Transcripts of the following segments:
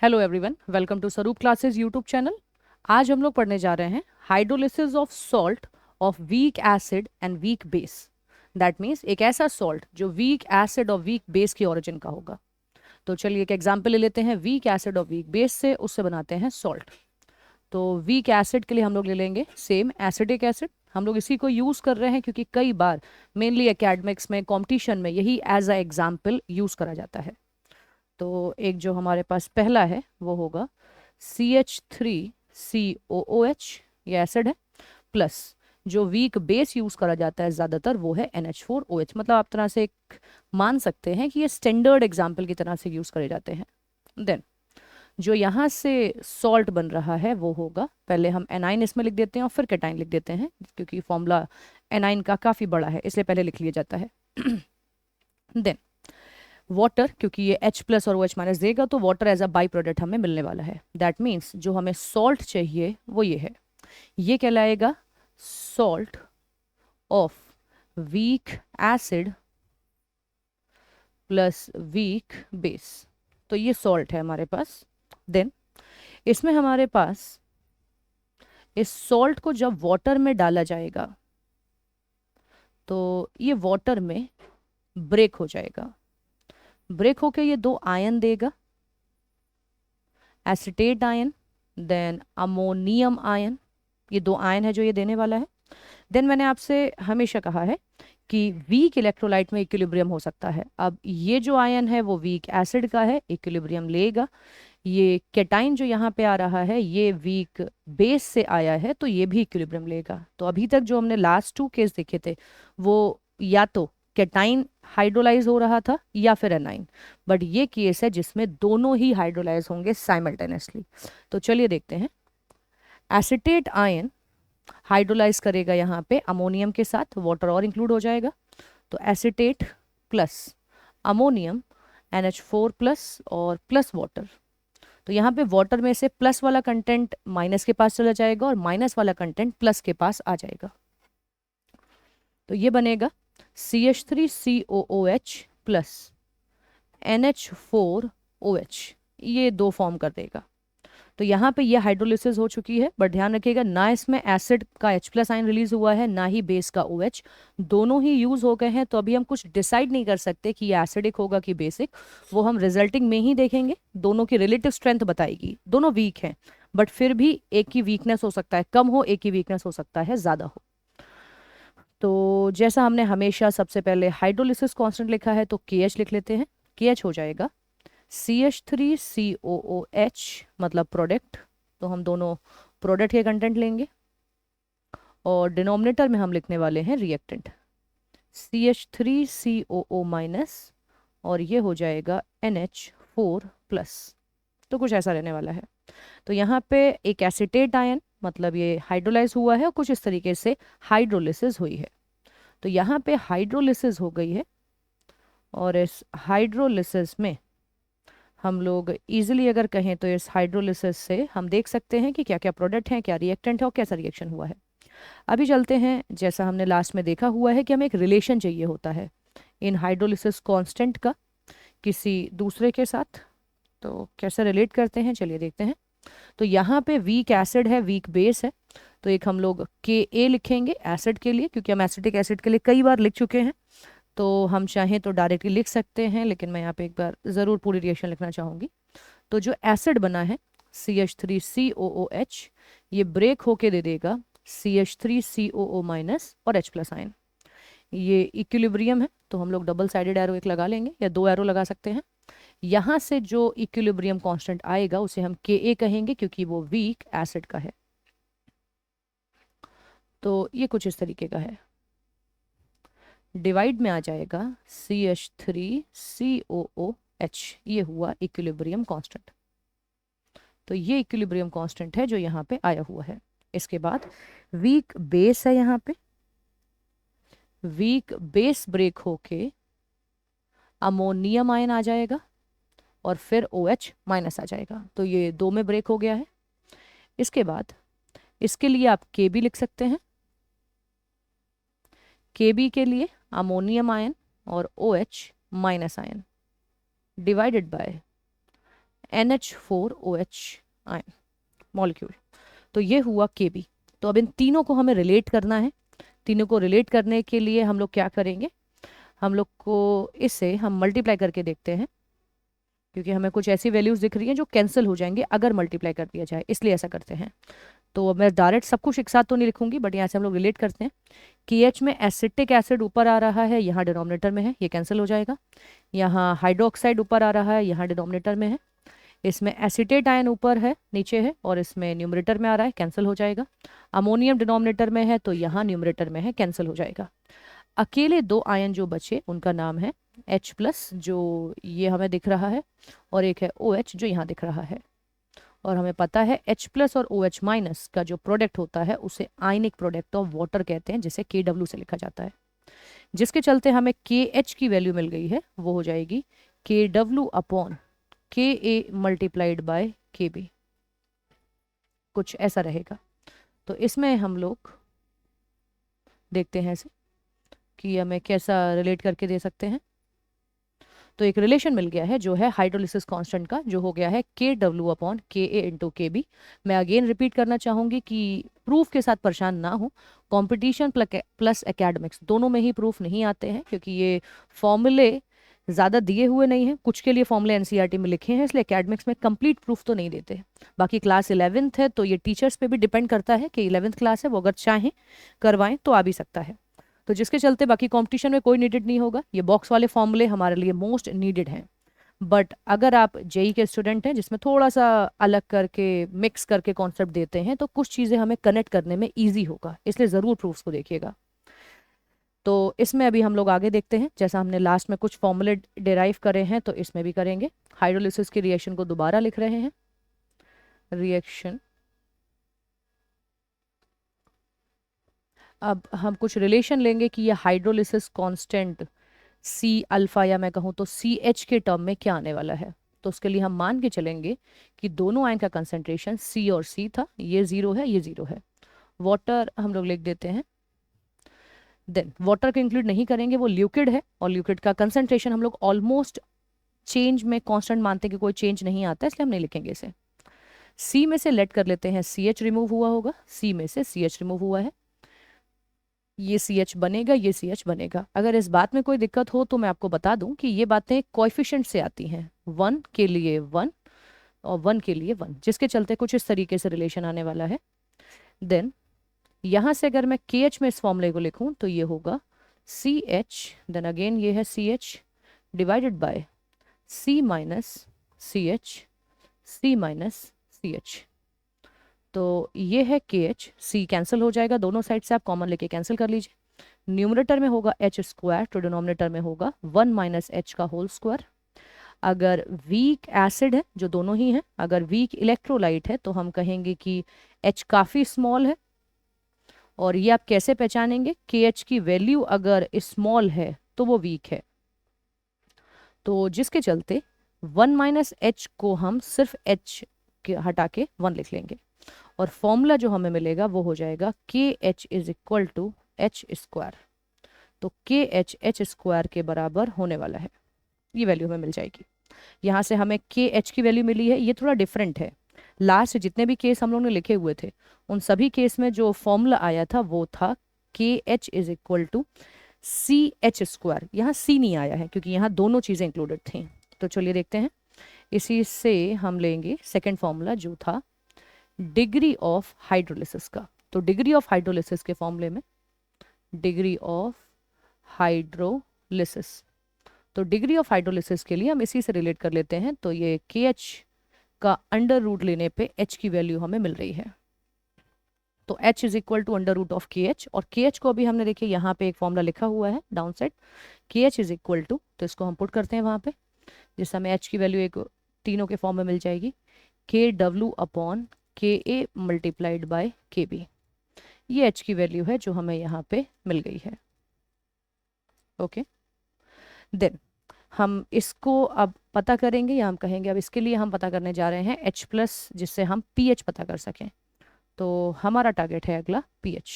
Hello everyone, welcome to स्वरूप classes YouTube channel. आज हम लोग पढ़ने जा रहे हैं hydrolysis of salt of weak acid and weak base. That means एक ऐसा सॉल्ट जो वीक एसिड और वीक बेस की ओरिजिन का होगा। तो चलिए एक एग्जांपल ले लेते हैं वीक एसिड और वीक बेस से, उससे बनाते हैं सॉल्ट। तो वीक एसिड के लिए हम लोग ले लेंगे सेम एसिडिक एसिड। हम लोग इसी को यूज़ कर रहे हैं क्योंकि कई बार मेनली एकेडमिक्स में कॉम्पिटिशन में यही एज अ एग्जाम्पल यूज़ करा जाता है। तो एक जो हमारे पास पहला है वो होगा CH3COOH, ये एसिड है, प्लस जो वीक बेस यूज करा जाता है ज़्यादातर वो है NH4OH। मतलब आप तरह से एक मान सकते हैं कि ये स्टैंडर्ड एग्जाम्पल की तरह से यूज करे जाते हैं। देन जो यहाँ से सॉल्ट बन रहा है वो होगा, पहले हम एनाइन इसमें लिख देते हैं और फिर कैटाइन लिख देते हैं क्योंकि फॉर्मूला एनाइन का काफ़ी बड़ा है इसलिए पहले लिख लिया जाता है। देन वाटर, क्योंकि ये H प्लस और OH माइनस देगा तो water as a byproduct हमें मिलने वाला है। दैट मीन्स जो हमें सॉल्ट चाहिए वो ये है, ये कहलाएगा salt of weak acid plus weak base. तो ये सॉल्ट है हमारे पास। देन इसमें हमारे पास इस सॉल्ट को जब वाटर में डाला जाएगा तो ये वाटर में ब्रेक हो जाएगा। ब्रेक होके ये दो आयन देगा, acetate ion then ammonium ion. ये दो आयन है जो ये देने वाला है। देन मैंने आपसे हमेशा कहा है कि वीक इलेक्ट्रोलाइट में इक्विलिब्रियम हो सकता है। अब ये जो आयन है वो वीक एसिड का है, इक्विलिब्रियम लेगा। ये कैटाइन जो यहाँ पे आ रहा है ये वीक बेस से आया है तो ये भी इक्विलिब्रियम लेगा। तो अभी तक जो हमने लास्ट टू केस देखे थे वो या तो कैटाइन हाइड्रोलाइज हो रहा था या फिर एनाइन, बट ये केस है जिसमें दोनों ही हाइड्रोलाइज होंगे साइमल्टेनियसली। तो चलिए देखते हैं। एसिटेट आयन हाइड्रोलाइज करेगा यहाँ पे अमोनियम के साथ, वाटर और इंक्लूड हो जाएगा। तो acetate plus ammonium NH4 plus और प्लस वाटर। तो यहाँ पे वाटर में से प्लस वाला कंटेंट माइनस के पास चला जाएगा और माइनस वाला कंटेंट प्लस के पास आ जाएगा। तो ये बनेगा CH3COOH प्लस NH4OH, ये दो फॉर्म कर देगा। तो यहाँ पे ये हाइड्रोलिसिस हो चुकी है, बट ध्यान रखिएगा ना इसमें एसिड का H प्लस आयन रिलीज हुआ है ना ही बेस का OH। दोनों ही यूज हो गए हैं तो अभी हम कुछ डिसाइड नहीं कर सकते कि ये एसिडिक होगा कि बेसिक। वो हम रिजल्टिंग में ही देखेंगे। दोनों की रिलेटिव स्ट्रेंथ बताएगी। दोनों वीक हैं बट फिर भी एक की वीकनेस हो सकता है कम हो, एक की वीकनेस हो सकता है ज़्यादा हो। तो जैसा हमने हमेशा सबसे पहले हाइड्रोलिसिस कांस्टेंट लिखा है तो KH लिख लेते हैं। KH हो जाएगा CH3COOH, मतलब प्रोडक्ट। तो हम दोनों प्रोडक्ट के कंटेंट लेंगे और डिनोमिनेटर में हम लिखने वाले हैं रिएक्टेंट CH3COO माइनस, और ये हो जाएगा NH4 प्लस। तो कुछ ऐसा रहने वाला है। तो यहाँ पे एक एसिटेट आयन, मतलब ये हाइड्रोलाइज हुआ है और कुछ इस तरीके से हाइड्रोलिसिस हुई है। तो यहाँ पे हाइड्रोलिसिस हो गई है और इस हाइड्रोलिसिस में हम लोग इजीली अगर कहें तो इस हाइड्रोलिसिस से हम देख सकते हैं कि क्या क्या प्रोडक्ट हैं, क्या रिएक्टेंट है और कैसा रिएक्शन हुआ है। अभी चलते हैं, जैसा हमने लास्ट में देखा हुआ है कि हमें एक रिलेशन चाहिए होता है इन हाइड्रोलिसिस कांस्टेंट का किसी दूसरे के साथ। तो कैसे रिलेट करते हैं चलिए देखते हैं। तो यहाँ पे वीक एसिड है, वीक बेस है, तो एक हम लोग Ka लिखेंगे एसिड के लिए, क्योंकि हम एसिडिक एसिड के लिए कई बार लिख चुके हैं। तो हम चाहें तो डायरेक्टली लिख सकते हैं, लेकिन मैं यहाँ पे एक बार ज़रूर पूरी रिएक्शन लिखना चाहूँगी। तो जो एसिड बना है CH3COOH, ये ब्रेक होके दे देगा CH3COO माइनस और H प्लस आयन। ये इक्विलिब्रियम है तो हम लोग डबल साइडेड एरो एक लगा लेंगे या दो एरो लगा सकते हैं। यहाँ से जो इक्विलिब्रियम कांस्टेंट आएगा उसे हम Ka कहेंगे क्योंकि वो वीक एसिड का है। तो ये कुछ इस तरीके का है। डिवाइड में आ जाएगा CH3COOH, ये हुआ इक्विलिब्रियम कांस्टेंट। तो ये इक्विलिब्रियम कांस्टेंट है जो यहाँ पे आया हुआ है। इसके बाद वीक बेस है, यहाँ पे वीक बेस ब्रेक होके अमोनियम आयन आ जाएगा और फिर OH माइनस आ जाएगा। तो ये दो में ब्रेक हो गया है। इसके बाद इसके लिए आप Kb लिख सकते हैं। Kb के लिए अमोनियम आयन और OH minus ion divided by NH4OH ion molecule. तो ये हुआ Kb। तो अब इन तीनों को हमें रिलेट करना है। तीनों को रिलेट करने के लिए हम लोग क्या करेंगे, हम लोग को इससे हम मल्टीप्लाई करके देखते हैं, क्योंकि हमें कुछ ऐसी वैल्यूज दिख रही हैं जो कैंसिल हो जाएंगे अगर मल्टीप्लाई कर दिया जाए, इसलिए ऐसा करते हैं। तो मैं डायरेक्ट सब कुछ एक साथ तो नहीं लिखूंगी, बट यहाँ से हम लोग रिलेट करते हैं। KH में एसिटिक एसिड ऊपर आ रहा है, यहाँ डिनोमिनेटर में है, ये कैंसिल हो जाएगा। यहाँ हाइड्रोक्साइड ऊपर आ रहा है, यहाँ डिनोमिनेटर में है। इसमें एसिटेट आयन ऊपर है, नीचे है, और इसमें न्यूमरेटर में आ रहा है, कैंसिल हो जाएगा। अमोनियम डिनोमिनेटर में है, तो यहाँ न्यूमरेटर में है, कैंसिल हो जाएगा। अकेले दो आयन जो बचे उनका नाम है H+, जो ये हमें दिख रहा है, और एक है OH जो यहाँ दिख रहा है। और हमें पता है H+ और OH- का जो प्रोडक्ट होता है उसे आयनिक प्रोडक्ट ऑफ वाटर कहते हैं, जिसे KW से लिखा जाता है। जिसके चलते हमें KH की वैल्यू मिल गई है, वो हो जाएगी KW/Ka मल्टीप्लाइड बाय Kb, कुछ ऐसा रहेगा। तो इसमें हम लोग देखते हैं इसे कि हमें कैसा रिलेट करके दे सकते हैं। तो एक रिलेशन मिल गया है जो है हाइड्रोलिसिस कांस्टेंट का, जो हो गया है KW/Ka इंटू Kb। मैं अगेन रिपीट करना चाहूँगी कि प्रूफ के साथ परेशान ना हो, कंपटीशन प्लस एकेडमिक्स दोनों में ही प्रूफ नहीं आते हैं, क्योंकि ये फॉर्मूले ज़्यादा दिए हुए नहीं हैं। कुछ के लिए फॉर्मूले एनसीईआरटी में लिखे हैं, इसलिए एकेडमिक्स में कंप्लीट प्रूफ तो नहीं देते। बाकी क्लास 11th है तो ये टीचर्स पे भी डिपेंड करता है कि 11th क्लास है, वो अगर चाहें करवाएं तो आ भी सकता है। तो जिसके चलते बाकी कंपटीशन में कोई नीडेड नहीं होगा। ये बॉक्स वाले फॉर्मूले हमारे लिए मोस्ट नीडेड हैं। बट अगर आप जेई के स्टूडेंट हैं जिसमें थोड़ा सा अलग करके मिक्स करके कॉन्सेप्ट देते हैं, तो कुछ चीज़ें हमें कनेक्ट करने में ईजी होगा, इसलिए ज़रूर प्रूफ्स को देखिएगा। तो इसमें अभी हम लोग आगे देखते हैं, जैसा हमने लास्ट में कुछ फॉर्मूले डिराइव करे हैं तो इसमें भी करेंगे। हाइड्रोलिसिस की रिएक्शन को दोबारा लिख रहे हैं। रिएक्शन, अब हम कुछ रिलेशन लेंगे कि ये हाइड्रोलिसिस कांस्टेंट C α, या मैं कहूँ तो CH के टर्म में क्या आने वाला है। तो उसके लिए हम मान के चलेंगे कि दोनों आयन का कंसंट्रेशन C और C था, ये 0 है, ये 0 है। वाटर हम लोग लिख देते हैं। देन वाटर को इंक्लूड नहीं करेंगे, वो लिक्विड है, और लिक्विड का कंसंट्रेशन हम लोग ऑलमोस्ट चेंज में कांस्टेंट मानते हैं कि कोई चेंज नहीं आता, इसलिए हम नहीं लिखेंगे इसे। C में से लेट कर लेते हैं CH रिमूव हुआ होगा, C में से CH रिमूव हुआ है, ये CH बनेगा, ये CH बनेगा। अगर इस बात में कोई दिक्कत हो तो मैं आपको बता दूं कि ये बातें कोएफिशिएंट से आती हैं, 1 के लिए 1 और 1 के लिए 1, जिसके चलते कुछ इस तरीके से रिलेशन आने वाला है। देन यहाँ से अगर मैं KH में इस फॉर्मूले को लिखूं तो ये होगा CH, देन अगेन ये है CH divided by C minus CH, C minus CH। तो ये है KH, C कैंसिल हो जाएगा, दोनों साइड से आप कॉमन लेके कैंसिल कर लीजिए। न्यूमरेटर में होगा H², तो डिनोमिनेटर में होगा 1 माइनस H का होल स्क्वायर। अगर वीक एसिड है, जो दोनों ही हैं, अगर वीक इलेक्ट्रोलाइट है तो हम कहेंगे कि H काफ़ी स्मॉल है। और ये आप कैसे पहचानेंगे, KH की वैल्यू अगर स्मॉल है तो वो वीक है। तो जिसके चलते 1 माइनस H को हम सिर्फ H हटा के 1 लिख लेंगे, और फॉर्मूला जो हमें मिलेगा वो हो जाएगा KH is equal to H²। तो KH H² के बराबर होने वाला है, ये वैल्यू हमें मिल जाएगी। यहाँ से हमें KH की वैल्यू मिली है, ये थोड़ा डिफरेंट है। लास्ट जितने भी केस हम लोग ने लिखे हुए थे उन सभी केस में जो फॉर्मूला आया था वो था KH is equal to CH²। यहाँ C नहीं आया है क्योंकि यहाँ दोनों चीज़ें इंक्लूडेड थी। तो चलिए देखते हैं, इसी से हम लेंगे सेकेंड फॉर्मूला जो था डिग्री ऑफ हाइड्रोलिसिस का। तो डिग्री ऑफ हाइड्रोलिसिस के फॉर्मूले में डिग्री ऑफ हाइड्रोलिसिस, तो डिग्री ऑफ हाइड्रोलिसिस के लिए हम इसी से रिलेट कर लेते हैं। तो ये KH का अंडर रूट लेने पे H की वैल्यू हमें मिल रही है। तो H is equal to under root of KH, और KH को अभी हमने देखिए यहाँ पे एक फॉर्मूला लिखा हुआ है down side, KH is equal to, तो इसको हम पुट करते हैं वहाँ पे, जिससे हमें H की वैल्यू एक तीनों के फॉर्म में मिल जाएगी, KW/Ka मल्टीप्लाइड बाय Kb। ये H की वैल्यू है जो हमें यहाँ पे मिल गई है। ओके, देन हम इसको अब पता करेंगे, या हम कहेंगे अब इसके लिए हम पता करने जा रहे हैं H+, जिससे हम pH पता कर सकें। तो हमारा टारगेट है अगला pH।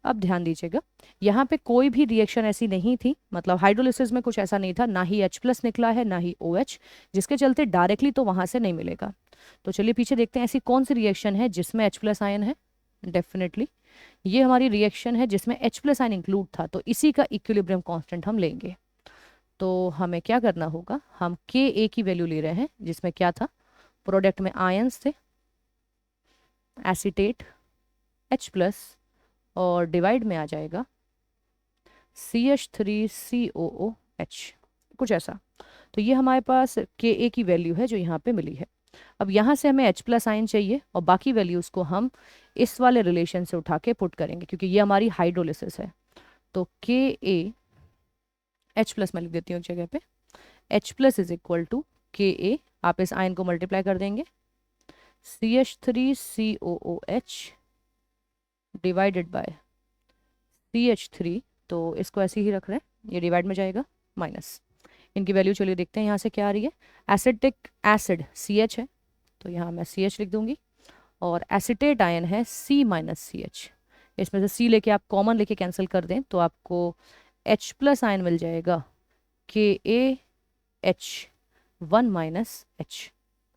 अब ध्यान दीजिएगा, यहाँ पे कोई भी रिएक्शन ऐसी नहीं थी, मतलब हाइड्रोलिसिस में कुछ ऐसा नहीं था, ना ही H+ निकला है ना ही OH, जिसके चलते डायरेक्टली तो वहां से नहीं मिलेगा। तो चलिए पीछे देखते हैं ऐसी कौन सी रिएक्शन है जिसमें H+ आयन है। डेफिनेटली ये हमारी रिएक्शन है जिसमें H+ आयन इंक्लूड था, तो इसी का इक्विलिब्रियम कांस्टेंट हम लेंगे। तो हमें क्या करना होगा, हम Ka की वैल्यू ले रहे हैं जिसमें क्या था, प्रोडक्ट में आयंस थे, एसीटेट H+ और डिवाइड में आ जाएगा CH3COOH, कुछ ऐसा। तो ये हमारे पास Ka की वैल्यू है जो यहाँ पे मिली है। अब यहाँ से हमें H+ आयन चाहिए और बाकी वैल्यूज़ को हम इस वाले रिलेशन से उठा के पुट करेंगे क्योंकि ये हमारी हाइड्रोलिसिस है। तो Ka H+ मैं लिख देती हूँ एक जगह पे, H+ is equal to Ka, आप इस आयन को मल्टीप्लाई कर देंगे CH3COOH डिवाइडेड बाय CH3, तो इसको ऐसे ही रख रहे हैं, ये डिवाइड में जाएगा माइनस, इनकी वैल्यू चलिए देखते हैं यहाँ से क्या आ रही है। एसिटिक एसिड CH है तो यहाँ मैं CH लिख दूंगी, और एसिटेट आयन है C-CH, इसमें से C लेके आप कॉमन लेके कैंसिल कर दें तो आपको H+ आयन मिल जाएगा KaH1-H,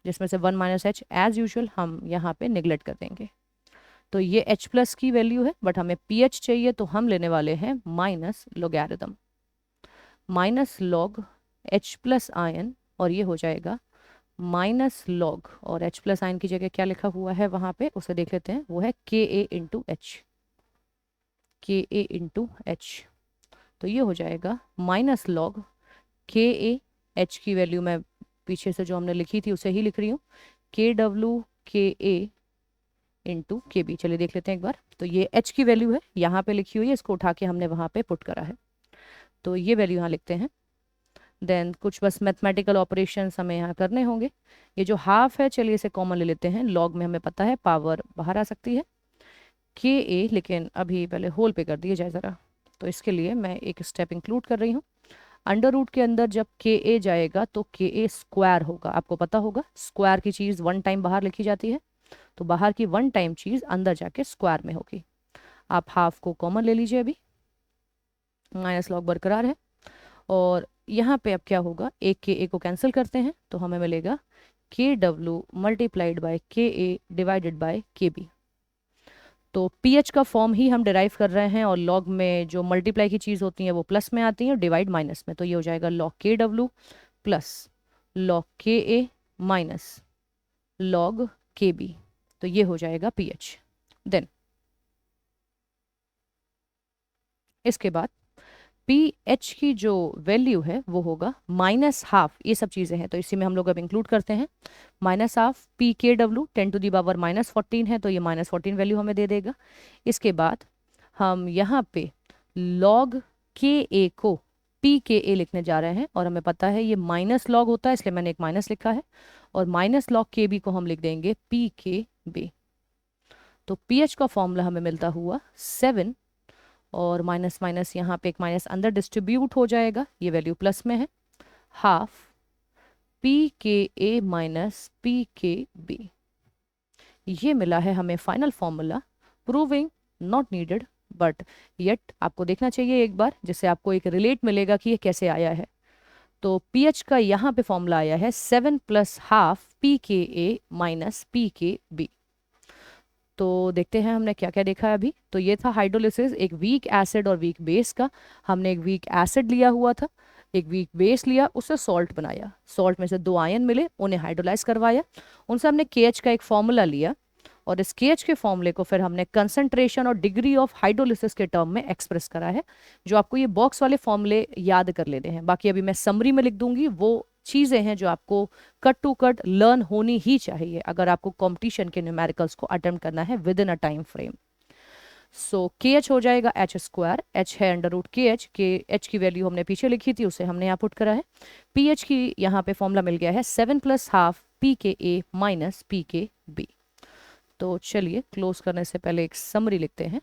जिसमें से 1-H एज यूजुअल हम यहाँ पे निगलेक्ट कर देंगे। तो ये H+ की वैल्यू है, बट हमें pH चाहिए तो हम लेने वाले हैं minus logarithm, minus log H+ ion, और ये हो जाएगा माइनस लॉग, और H+ आयन की जगह क्या लिखा हुआ है वहाँ पे उसे देख लेते हैं, वो है Ka इंटू एच। तो ये हो जाएगा माइनस लॉग KaH की वैल्यू मैं पीछे से जो हमने लिखी थी उसे ही लिख रही हूँ, KWKa इंटू KB। चलिए देख लेते हैं एक बार, तो ये H की वैल्यू है यहाँ पे लिखी हुई है, इसको उठा के हमने वहाँ पे पुट करा है, तो ये वैल्यू यहाँ लिखते हैं। देन कुछ बस मैथमेटिकल ऑपरेशंस हमें यहाँ करने होंगे। ये जो हाफ है चलिए इसे कॉमन ले लेते हैं, लॉग में हमें पता है पावर बाहर आ सकती है, Ka, लेकिन अभी पहले होल पे कर दिए जाए ज़रा, तो इसके लिए मैं एक स्टेप इंक्लूड कर रही हूँ। अंडर रूट के अंदर जब Ka जाएगा तो Ka स्क्वायर होगा, आपको पता होगा स्क्वायर की चीज़ 1 टाइम बाहर लिखी जाती है, तो बाहर की 1 टाइम चीज़ अंदर जाके स्क्वायर में होगी। आप हाफ को कॉमन ले लीजिए, अभी माइनस लॉग बरकरार है, और यहाँ पे अब क्या होगा, एक Ka को कैंसिल करते हैं तो हमें मिलेगा KW multiplied by Ka divided by KB। तो pH का फॉर्म ही हम डिराइव कर रहे हैं, और लॉग में जो मल्टीप्लाई की चीज़ होती है वो प्लस में आती है और डिवाइड माइनस में, तो ये हो जाएगा log KW plus log Ka minus log KB, तो ये हो जाएगा pH। देन इसके बाद pH की जो वैल्यू है वो होगा माइनस हाफ, ये सब चीज़ें हैं तो इसी में हम लोग अब इंक्लूड करते हैं, माइनस हाफ pKW 10⁻⁻14 है, तो ये -14 वैल्यू हमें दे देगा। इसके बाद हम यहाँ पे log Ka को pKa लिखने जा रहे हैं, और हमें पता है ये माइनस लॉग होता है इसलिए मैंने एक माइनस लिखा है, और माइनस लॉग KB को हम लिख देंगे pKb। तो pH का फॉर्मूला हमें मिलता हुआ 7, और माइनस माइनस यहाँ पे एक माइनस अंदर डिस्ट्रीब्यूट हो जाएगा, ये वैल्यू प्लस में है, हाफ pKa माइनस pKb। ये मिला है हमें final formula, proving not needed, but yet आपको देखना चाहिए एक बार, जिससे आपको एक रिलेट मिलेगा कि ये कैसे आया है। तो pH का यहाँ पे फॉर्मूला आया है 7 + हाफ pKa माइनस pKb। तो देखते हैं हमने क्या क्या देखा है अभी। तो ये था हाइड्रोलिसिस, एक वीक एसिड और वीक बेस का। हमने एक वीक एसिड लिया हुआ था, एक वीक बेस लिया, उससे सॉल्ट बनाया, सॉल्ट में से 2 आयन मिले, उन्हें हाइड्रोलाइज करवाया, उनसे हमने KH का एक फॉर्मूला लिया, और इस KH के फॉर्मूले को फिर हमने कंसंट्रेशन और डिग्री ऑफ हाइड्रोलिसिस के टर्म में एक्सप्रेस करा है, जो आपको ये बॉक्स वाले फॉर्मूले याद कर लेने हैं। बाकी अभी मैं समरी में लिख दूंगी, वो चीज़ें हैं जो आपको कट टू कट लर्न होनी ही चाहिए अगर आपको कंपटीशन के न्यूमेरिकल्स को अटेम्प्ट करना है with in a time frame. So KH हो जाएगा H², H है √KH, KH की वैल्यू हमने पीछे लिखी थी उसे हमने यहाँ पुट करा है। pH की यहाँ पे फॉर्मूला मिल गया है 7 + हाफ pKa माइनस pKb। तो चलिए क्लोज करने से पहले एक समरी लिखते हैं।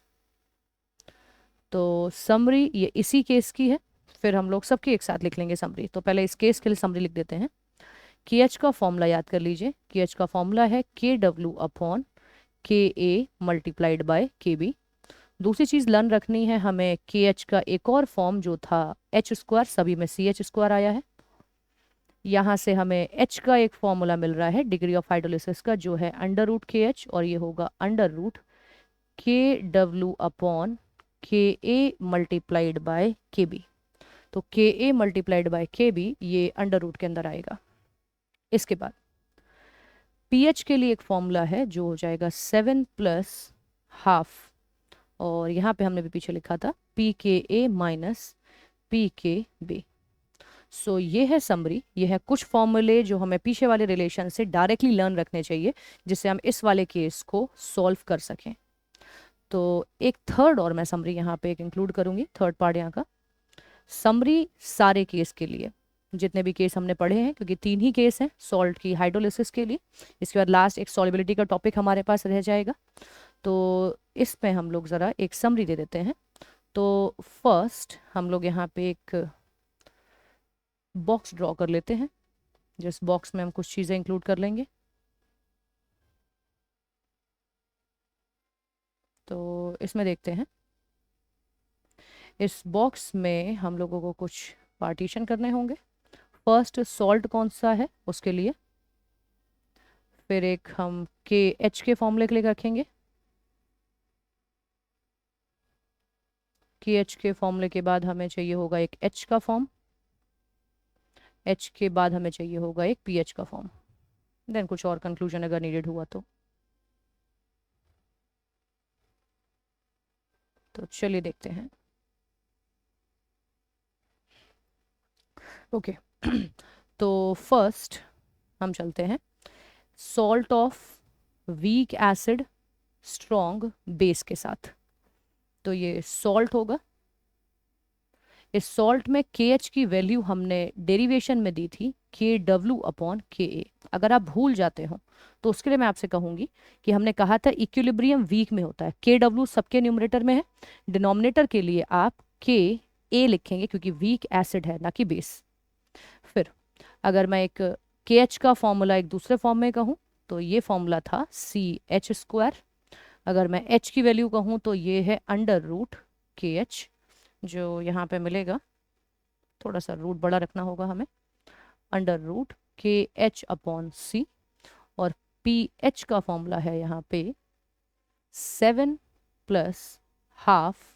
तो समरी ये इसी केस की है, फिर हम लोग सबकी एक साथ लिख लेंगे समरी। तो पहले इस केस के लिए समरी लिख देते हैं। KH का फॉर्मूला याद कर लीजिए, KH का फॉर्मूला है KW/Ka मल्टीप्लाइड बाय KB। दूसरी चीज़ लर्न रखनी है हमें, के एच का एक और फॉर्म जो था एच स्क्वायर, सभी में सी एच स्क्वायर आया है। यहाँ से हमें एच का एक फॉर्मूला मिल रहा है डिग्री ऑफ हाइड्रोलिसिस का, जो है अंडर रूट के एच, और ये होगा अंडर रूट के डब्ल्यू अपॉन के ए मल्टीप्लाइड बाय के बी। तो के ए मल्टीप्लाइड बाय के बी ये अंडर रूट के अंदर आएगा। इसके बाद पीएच के लिए एक फॉर्मूला है जो हो जाएगा 7 प्लस हाफ, और यहाँ पे हमने भी पीछे लिखा था P K A minus P K B. सो ये है समरी, ये है कुछ फॉर्मूले जो हमें पीछे वाले रिलेशन से डायरेक्टली लर्न रखने चाहिए जिससे हम इस वाले केस को सॉल्व कर सकें। तो एक थर्ड और मैं समरी यहाँ पे एक इंक्लूड करूँगी, थर्ड पार्ट यहाँ का समरी सारे केस के लिए, जितने भी केस हमने पढ़े हैं, क्योंकि 3 ही केस हैं सॉल्ट की हाइड्रोलिसिस के लिए। इसके बाद लास्ट एक सॉल्युबिलिटी का टॉपिक हमारे पास रह जाएगा। तो इस पे हम लोग ज़रा एक समरी दे देते हैं। तो फर्स्ट हम लोग यहाँ पे एक बॉक्स ड्रॉ कर लेते हैं, जिस बॉक्स में हम कुछ चीज़ें इंक्लूड कर लेंगे। तो इसमें देखते हैं, इस बॉक्स में हम लोगों को कुछ पार्टीशन करने होंगे। फर्स्ट सॉल्ट कौन सा है उसके लिए, फिर एक हम के एच के फॉर्मूले के लिए रखेंगे। के एच के फॉर्मूले के बाद हमें चाहिए होगा एक एच का फॉर्म, एच के बाद हमें चाहिए होगा एक पी एच का फॉर्म, देन कुछ और कंक्लूजन अगर नीडेड हुआ तो चलिए देखते हैं। ओके तो फर्स्ट हम चलते हैं salt of weak acid strong base के साथ। तो ये सॉल्ट होगा। इस सॉल्ट में के एच की वैल्यू हमने डेरिवेशन में दी थी के डब्ल्यू अपॉन के ए। अगर आप भूल जाते हो तो उसके लिए मैं आपसे कहूंगी कि हमने कहा था इक्विलिब्रियम वीक में होता है, के डब्ल्यू सबके न्यूमरेटर में है, डिनोमिनेटर के लिए आप के ए लिखेंगे क्योंकि वीक एसिड है ना कि बेस। फिर अगर मैं एक के एच का फॉर्मूला एक दूसरे फॉर्म में कहूँ तो ये फॉर्मूला था सी एच स्क्वायर। अगर मैं एच की वैल्यू कहूँ तो ये है अंडर रूट के एच, जो यहाँ पे मिलेगा, थोड़ा सा रूट बड़ा रखना होगा हमें, अंडर रूट के एच अपॉन सी, और पी एच का फॉर्मूला है यहाँ पे 7 प्लस हाफ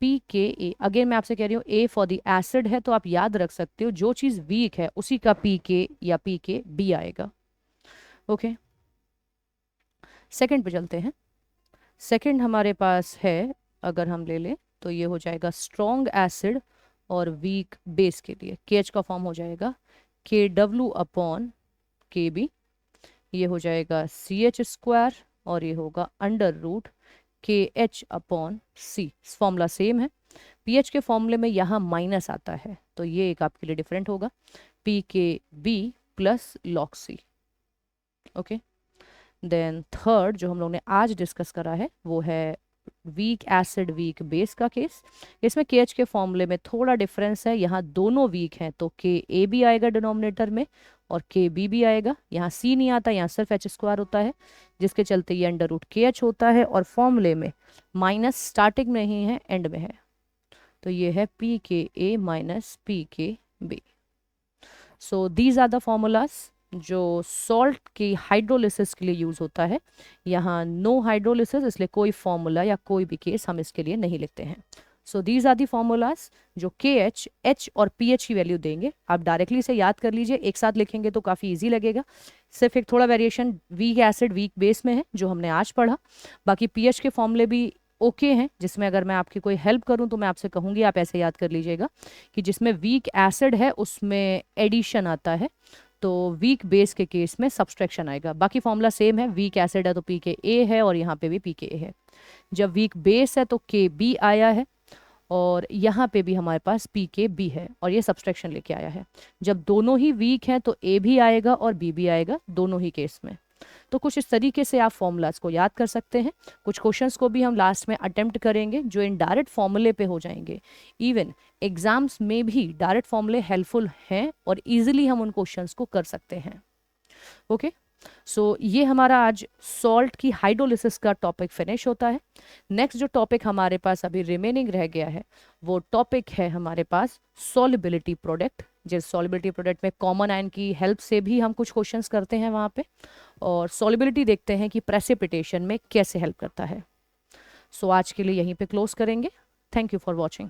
पी के ए। अगेन मैं आपसे कह रही हूँ ए फॉर द एसिड है तो आप याद रख सकते हो जो चीज़ वीक है उसी का पी के या पी के बी आएगा। ओके सेकंड पे चलते हैं। सेकंड हमारे पास है, अगर हम ले लें तो ये हो जाएगा स्ट्रॉन्ग एसिड और वीक बेस के लिए के एच का फॉर्म हो जाएगा के डब्ल्यू अपॉन के बी। ये हो जाएगा सी एच स्क्वायर और ये होगा अंडर रूट के एच अपॉन सी। फॉर्मूला सेम है। पी एच के फॉर्मूले में यहाँ माइनस आता है तो ये एक आपके लिए डिफरेंट होगा, P K B plus log c. Okay then third जो हम लोग ने आज डिस्कस करा है वो है वीक एसिड वीक बेस का केस। इसमें के एच के फॉर्मूले में थोड़ा डिफरेंस है, यहाँ दोनों वीक हैं तो के ए भी आएगा डिनोमिनेटर में और के बी भी आएगा। यहाँ सी नहीं आता, यहाँ सिर्फ एच स्क्वायर होता है जिसके चलते ये अंडर रूट के एच होता है, और फॉर्मूले में माइनस स्टार्टिंग में ही है एंड में है, तो ये है P K A minus P K B. So these are the formulas जो सॉल्ट की हाइड्रोलिसिस के लिए यूज होता है। यहाँ नो हाइड्रोलिसिस, इसलिए कोई फॉर्मूला या कोई भी केस हम इसके लिए नहीं लिखते हैं। So these are the formulas जो के एच एच और पी एच की वैल्यू देंगे। आप डायरेक्टली इसे याद कर लीजिए, एक साथ लिखेंगे तो काफ़ी ईजी लगेगा। सिर्फ एक थोड़ा variation weak acid weak base में है जो हमने आज पढ़ा। बाकी पी एच के फॉर्मूले भी ओके हैं, जिसमें अगर मैं आपकी कोई हेल्प करूं तो मैं आपसे कहूंगी आप ऐसे याद कर लीजिएगा कि जिसमें वीक एसिड है उसमें एडिशन आता है, तो वीक बेस के केस में सब्सट्रैक्शन आएगा। बाकी फॉर्मूला सेम है, वीक एसिड है तो पी के ए है और यहाँ पे भी पी के ए है। जब वीक बेस है तो के बी आया है और यहाँ पे भी हमारे पास पी के बी है और ये सब्सट्रैक्शन लेके आया है। जब दोनों ही वीक हैं तो ए भी आएगा और बी भी आएगा दोनों ही केस में। तो कुछ इस तरीके से आप फॉर्मूलाज को याद कर सकते हैं। कुछ क्वेश्चंस को भी हम लास्ट में अटेम्प्ट करेंगे जो इन डायरेक्ट फॉर्मूले पे हो जाएंगे। इवन एग्जाम्स में भी डायरेक्ट फॉर्मूले हेल्पफुल हैं और इजीली हम उन क्वेश्चंस को कर सकते हैं। ओके सो ये हमारा आज सॉल्ट की हाइड्रोलिसिस का टॉपिक फिनिश होता है। नेक्स्ट जो टॉपिक हमारे पास अभी रिमेनिंग रह गया है वो टॉपिक है हमारे पास सॉल्युबिलिटी प्रोडक्ट। जिस सॉल्युबिलिटी प्रोडक्ट में कॉमन आयन की हेल्प से भी हम कुछ क्वेश्चंस करते हैं वहाँ पे, और सॉल्युबिलिटी देखते हैं कि प्रेसिपिटेशन में कैसे हेल्प करता है। सो आज के लिए यहीं पे क्लोज करेंगे। Thank you for watching.